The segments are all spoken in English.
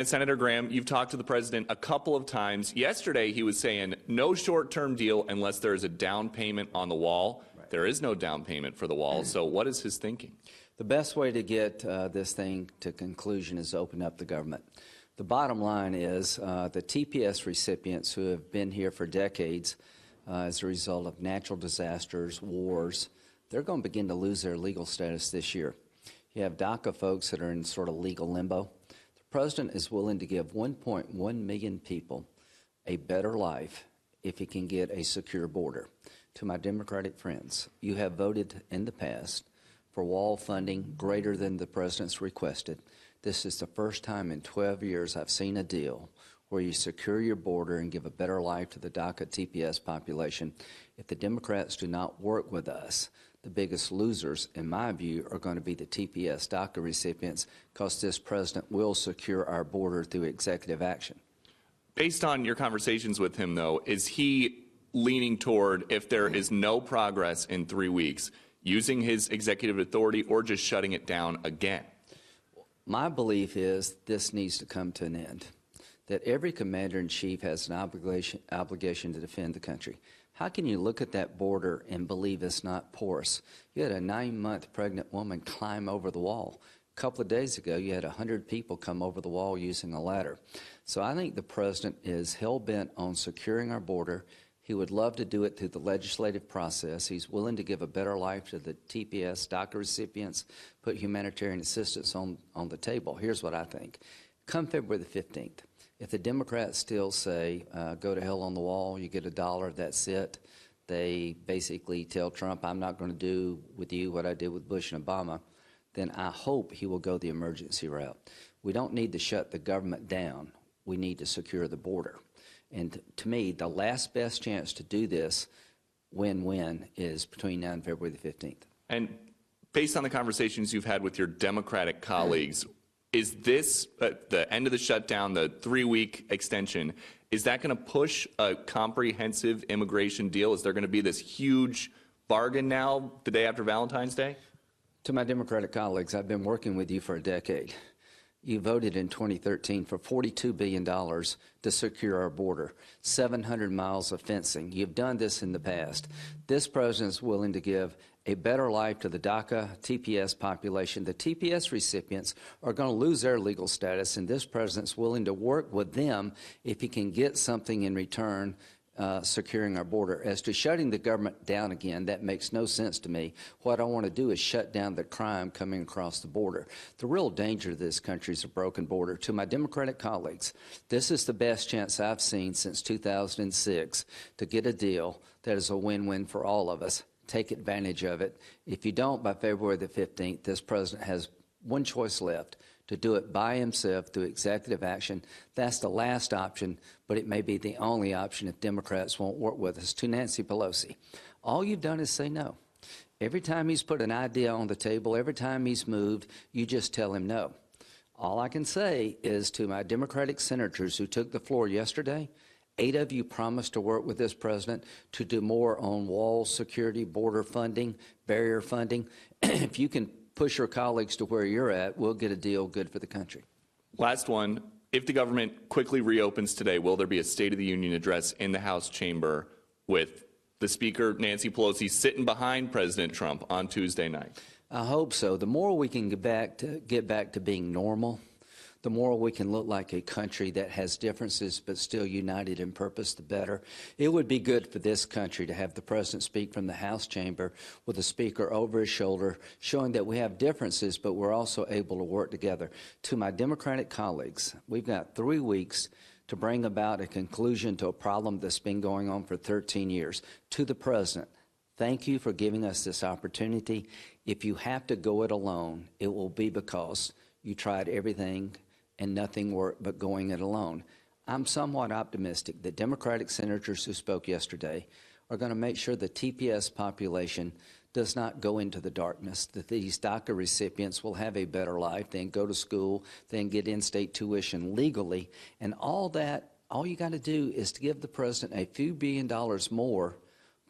Senator Graham, you've talked to the president a couple of times. Yesterday, he was saying no short-term deal unless there is a down payment on the wall. Right. There is no down payment for the wall. So what is his thinking? The best way to get this thing to conclusion is open up the government. The bottom line is the TPS recipients who have been here for decades as a result of natural disasters, wars, they're going to begin to lose their legal status this year. You have DACA folks that are in sort of legal limbo. The president is willing to give 1.1 million people a better life if he can get a secure border. To my Democratic friends, you have voted in the past for wall funding greater than the president's requested. This is the first time in 12 years I've seen a deal where you secure your border and give a better life to the DACA TPS population. If the Democrats do not work with us, the biggest losers, in my view, are going to be the TPS DACA recipients, because this president will secure our border through executive action. Based on your conversations with him, though, is he leaning toward, if there is no progress in 3 weeks, using his executive authority or just shutting it down again? My belief is this needs to come to an end, that every commander-in-chief has an obligation to defend the country. How can you look at that border and believe it's not porous? You had a 9-month pregnant woman climb over the wall. A couple of days ago, you had 100 people come over the wall using a ladder. So I think the president is hell-bent on securing our border. He would love to do it through the legislative process. He's willing to give a better life to the TPS DACA recipients, put humanitarian assistance on the table. Here's what I think. Come February the 15th, if the Democrats still say, go to hell on the wall, you get $1, that's it, they basically tell Trump, I'm not going to do with you what I did with Bush and Obama, then I hope he will go the emergency route. We don't need to shut the government down. We need to secure the border. And to me, the last best chance to do this win-win is between now and February the 15th. And based on the conversations you've had with your Democratic colleagues, is this, the end of the shutdown, the 3-week extension, is that going to push a comprehensive immigration deal? Is there going to be this huge bargain now the day after Valentine's Day? To my Democratic colleagues, I've been working with you for a decade. You voted in 2013 for $42 billion to secure our border, 700 miles of fencing. You've done this in the past. This president is willing to give a better life to the DACA TPS population. The TPS recipients are going to lose their legal status, and this president's willing to work with them if he can get something in return, securing our border. As to shutting the government down again, that makes no sense to me. What I want to do is shut down the crime coming across the border. The real danger to this country is a broken border. To my Democratic colleagues, this is the best chance I've seen since 2006 to get a deal that is a win-win for all of us. Take advantage of it. If you don't, by February the 15th, this president has one choice left: to do it by himself through executive action. That's the last option, but it may be the only option if Democrats won't work with us. To Nancy Pelosi, all you've done is say no. Every time he's put an idea on the table, every time he's moved, you just tell him no. All I can say is to my Democratic senators who took the floor yesterday, 8 of you promised to work with this president to do more on wall security, border funding, barrier funding. If you can push your colleagues to where you're at, we'll get a deal good for the country. Last one. If the government quickly reopens today, will there be a State of the Union address in the House chamber with the Speaker, Nancy Pelosi, sitting behind President Trump on Tuesday night? I hope so. The more we can get back to being normal, the more we can look like a country that has differences but still united in purpose, the better. It would be good for this country to have the president speak from the House chamber with the Speaker over his shoulder, showing that we have differences, but we're also able to work together. To my Democratic colleagues, we've got 3 weeks to bring about a conclusion to a problem that's been going on for 13 years. To the president, thank you for giving us this opportunity. If you have to go it alone, it will be because you tried everything and nothing worked but going it alone. I'm somewhat optimistic that Democratic senators who spoke yesterday are going to make sure the TPS population does not go into the darkness, that these DACA recipients will have a better life, then go to school, then get in-state tuition legally, and all that, all you got to do is to give the president a few $1 billion more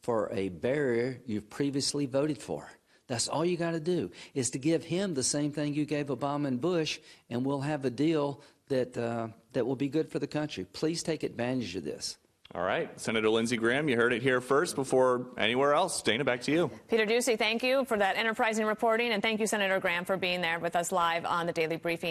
for a barrier you've previously voted for. That's all you got to do, is to give him the same thing you gave Obama and Bush, and we'll have a deal that will be good for the country. Please take advantage of this. All right. Senator Lindsey Graham, you heard it here first before anywhere else. Dana, back to you. Peter Doocy, thank you for that enterprising reporting, and thank you, Senator Graham, for being there with us live on the Daily Briefing.